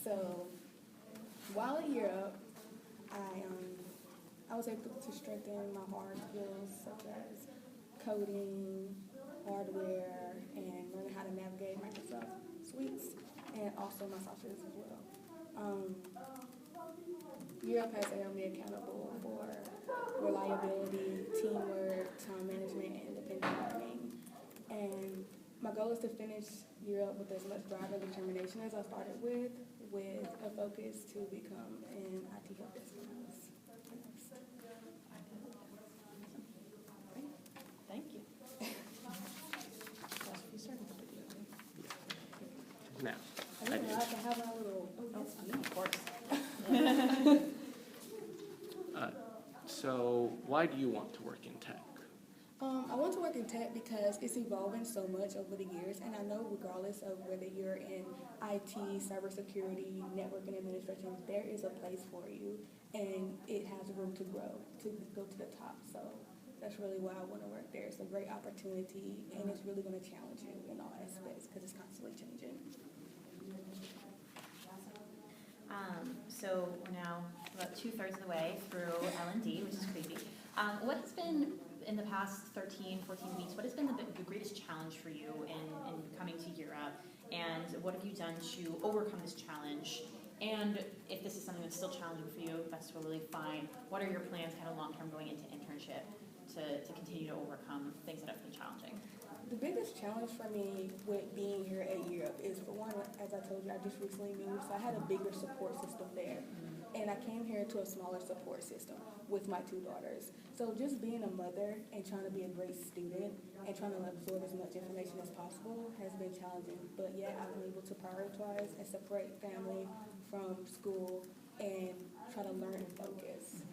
So while at Europe, I was able to strengthen my hard skills such as coding, hardware, and learning how to navigate Microsoft suites, and also my soft skills as well. Europe has held me accountable for reliability, teamwork, time management, and independent learning. And my goal is to finish Europe with as much drive and determination as I started with a focus to become an IT help desk analyst. Thank you. Now, I didn't know I could have my little, Of course. so why do you want to work in tech? I want to work in tech because it's evolving so much over the years, and I know regardless of whether you're in IT, cybersecurity, networking administration, there is a place for you, and it has room to grow, to go to the top. So that's really why I want to work there. It's a great opportunity, and it's really going to challenge you in all aspects because it's constantly changing. So we're now about 2/3 of the way through L&D, which is crazy. What has been, in the past 13, 14 weeks, what has been the greatest challenge for you in coming to Europe? And what have you done to overcome this challenge? And if this is something that's still challenging for you, that's totally fine. What are your plans kind of long-term going into internship to continue to overcome things that have been challenging? The biggest challenge for me with being here at Europe is, for one, as I told you, I just recently moved, so I had a bigger support system there. And I came here to a smaller support system with my 2 daughters. So just being a mother and trying to be a great student and trying to absorb as much information as possible has been challenging. But yet I've been able to prioritize and separate family from school and try to learn and focus,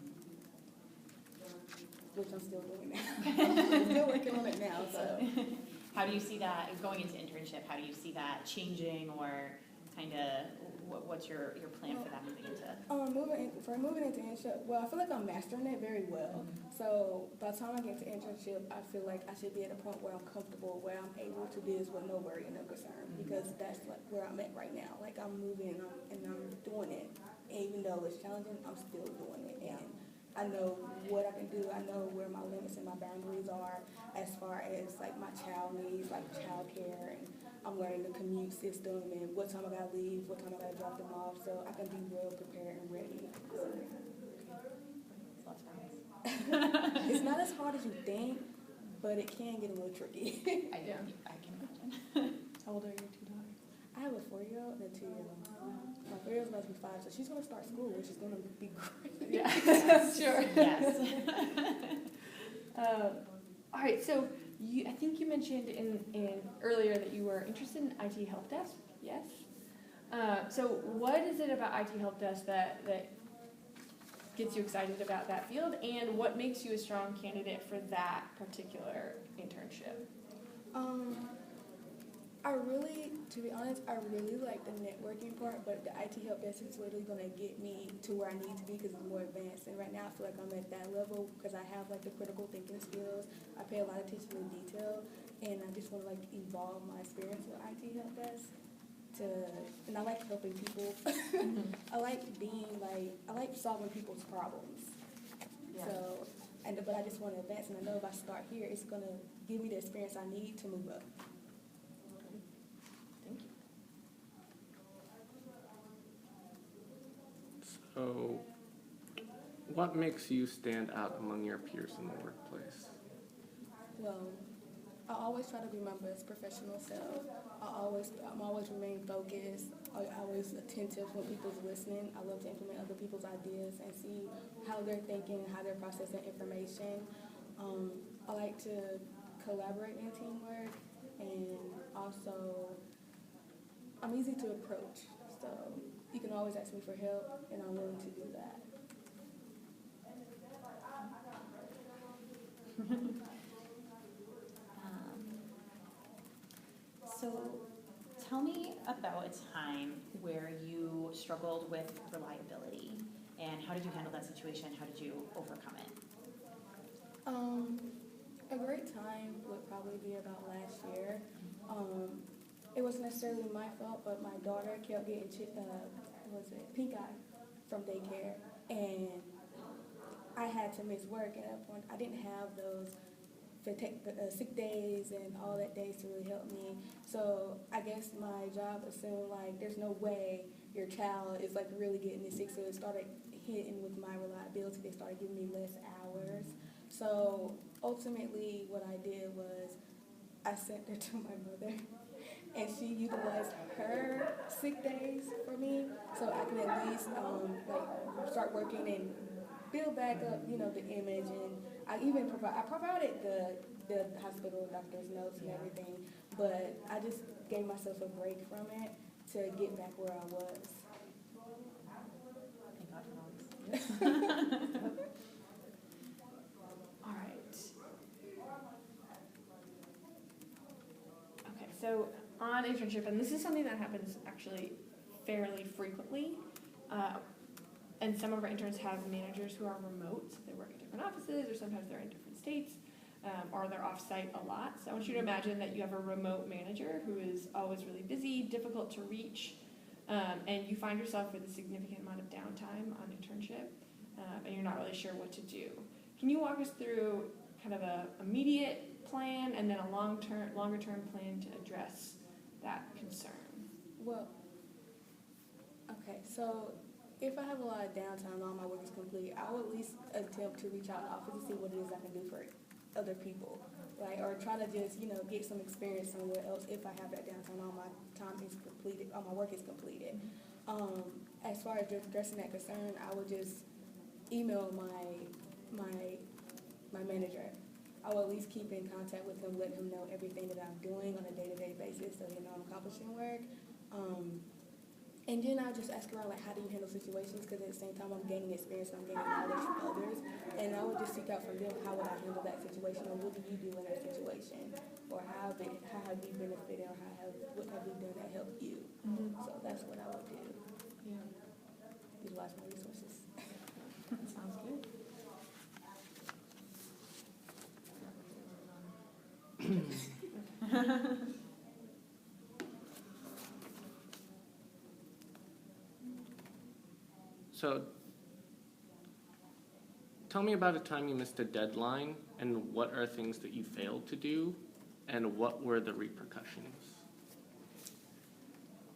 which I'm still doing now. I'm still working on it now. So How do you see that going into internship? How do you see that changing, or kind of what's your plan for that moving into? Moving into internship, well, I feel like I'm mastering it very well. So by the time I get to internship, I feel like I should be at a point where I'm comfortable, where I'm able to do this with no worry and no concern, because that's like where I'm at right now. Like I'm moving and I'm doing it. And even though it's challenging, I'm still doing it. And I know what I can do. I know where my limits and my boundaries are as far as like my child needs, like child care, and I'm learning the commute system and what time I gotta leave, what time I gotta drop them off, so I can be well prepared and ready. It's not as hard as you think, but it can get a little tricky. I can imagine. How old are your 2 daughters? I have a 4-year-old and a 2-year-old. My 4-year-old's about to be 5, so she's gonna start school, which is gonna be great. Yeah, sure. Yes. All right, so I think you mentioned in earlier that you were interested in IT help desk. Yes. So what is it about IT help desk that gets you excited about that field, and what makes you a strong candidate for that particular internship? To be honest, I really like the networking part, but the IT help desk is literally going to get me to where I need to be because it's more advanced. And right now I feel like I'm at that level because I have like the critical thinking skills. I pay a lot of attention to detail, and I just want to like evolve my experience with IT help desk. And I like helping people. I like solving people's problems. Yeah. But I just want to advance, and I know if I start here, it's going to give me the experience I need to move up. Thank you. So, what makes you stand out among your peers in the workplace? Well, I always try to be my best professional self. I'm always remain focused. I'm always attentive when people's listening. I love to implement other people's ideas and see how they're thinking and how they're processing information. I like to collaborate in teamwork, and also I'm easy to approach. So you can always ask me for help, and I'm willing to do that. So tell me about a time where you struggled with reliability, and how did you handle that situation? How did you overcome it? A great time would probably be about last year. it wasn't necessarily my fault, but my daughter kept getting pink eye from daycare, and I had to miss work. And at that point, I didn't have those sick days and all that days to really help me. So I guess my job assumed like there's no way your child is like really getting this sick. So it started hitting with my reliability. They started giving me less hours. So ultimately, what I did was I sent her to my mother, and she utilized her sick days for me, so I can at least like start working and build back up, you know, the image. And I even provided the hospital doctor's notes and everything, but I just gave myself a break from it to get back where I was. Thank God for all this. All right. Okay, so on internship, and this is something that happens actually fairly frequently, and some of our interns have managers who are remote, so they work at different offices, or sometimes they're in different states, or they're off-site a lot. So I want you to imagine that you have a remote manager who is always really busy, difficult to reach, and you find yourself with a significant amount of downtime on internship, and you're not really sure what to do. Can you walk us through kind of a immediate plan and then a longer term plan to address that concern? Well, okay, so if I have a lot of downtime, all my work is complete, I will at least attempt to reach out to the office to see what it is I can do for other people, right? Or try to just, you know, get some experience somewhere else if I have that downtime, all my time is completed, all my work is completed. As far as addressing that concern, I would just email my manager. I will at least keep in contact with him, let him know everything that I'm doing on a day-to-day basis so he know I'm accomplishing work. And then I'll just ask around, like, how do you handle situations? Because at the same time, I'm gaining experience, I'm gaining knowledge from others. And I would just seek out from them, how would I handle that situation? Or what do you do in that situation? Or how have you benefited? Or what have you done that helped you? So that's what I would do. Yeah. Utilize my resources. That sounds good. So, tell me about a time you missed a deadline, and what are things that you failed to do, and what were the repercussions?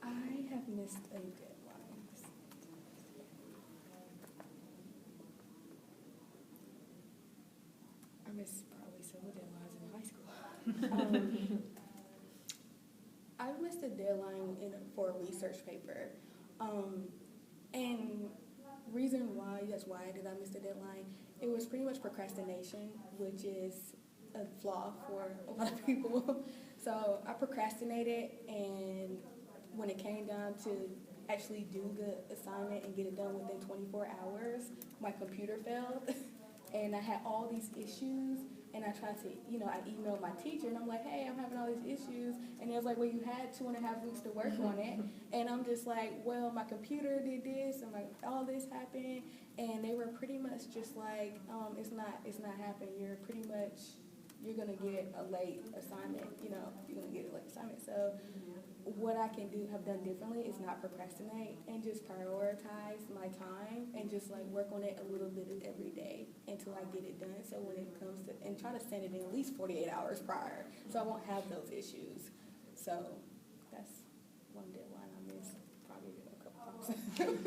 I have missed a deadline. I missed probably several deadlines in high school. I missed a deadline for a research paper. And reason why, that's why did I miss the deadline, it was pretty much procrastination, which is a flaw for a lot of people. So I procrastinated, and when it came down to actually do the assignment and get it done within 24 hours, my computer failed. And I had all these issues, and I tried to, you know, I emailed my teacher, and I'm like, hey, I'm having all these issues. And it was like, well, you had 2.5 weeks to work on it. And I'm just like, well, my computer did this, and like all this happened. And they were pretty much just like, it's not happening. You're gonna get a late assignment, you know, you're gonna get a late assignment. So what I can have done differently is not procrastinate and just prioritize my time and just like work on it a little bit every day until I get it done. So when it comes to, and try to send it in at least 48 hours prior so I won't have those issues. So that's one deadline I missed probably a couple times.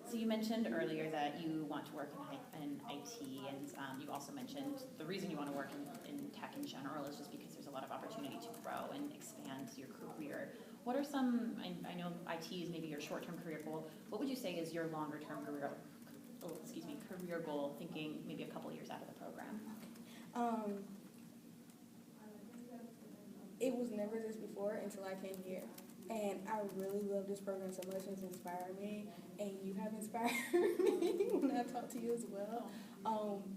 So you mentioned earlier that you want to work in IT, and you also mentioned the reason you want to work in tech in general is just because there's a lot of opportunity to grow and expand your career. What are some, I know IT is maybe your short-term career goal, what would you say is your longer-term career goal, thinking maybe a couple years out of the program? It was never this before until I came here. And I really love this program so much. It's inspired me, and you have inspired me when I talk to you as well,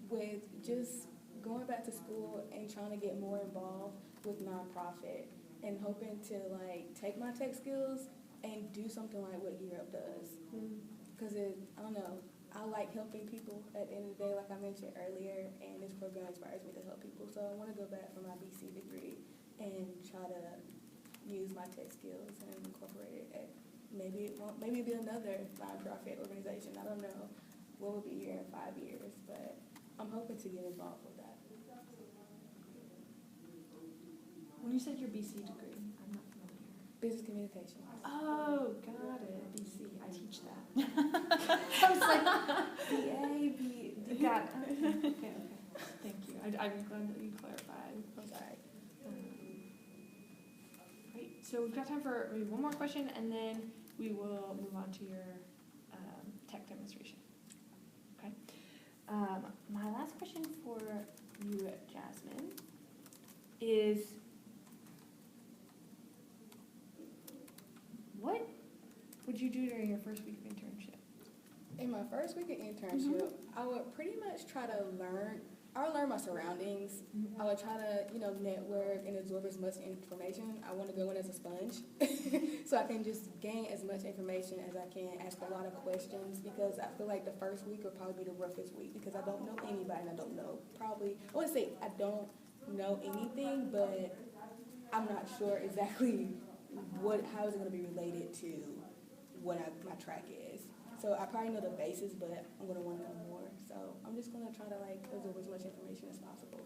with just going back to school and trying to get more involved with nonprofit and hoping to like take my tech skills and do something like what Gear Up does. Because I don't know, I like helping people at the end of the day, like I mentioned earlier, and this program inspires me to help people. So I want to go back for my BC degree and try to use my tech skills and incorporate it at maybe it'll be another nonprofit organization. I don't know what will be here in 5 years, but I'm hoping to get involved with that. When you said your BC degree, I'm not familiar. Business communication. Oh, got it. BC. I teach that. I was like, got it. Okay. Thank you. I'm glad that you clarified. I'm sorry. Great. So we've got time for maybe one more question, and then we will move on to your tech demonstration. Okay. My last question for you, Jasmine, is what would you do during your first week of internship? In my first week of internship, I would pretty much try to learn my surroundings. I would try to, network and absorb as much information. I want to go in as a sponge so I can just gain as much information as I can, ask a lot of questions, because I feel like the first week will probably be the roughest week because I don't know anybody and I don't know I wouldn't say I don't know anything, but I'm not sure exactly how is it going to be related to what my track is. So I probably know the basis, but I'm going to want to know more. So I'm just going to try to absorb as much information as possible.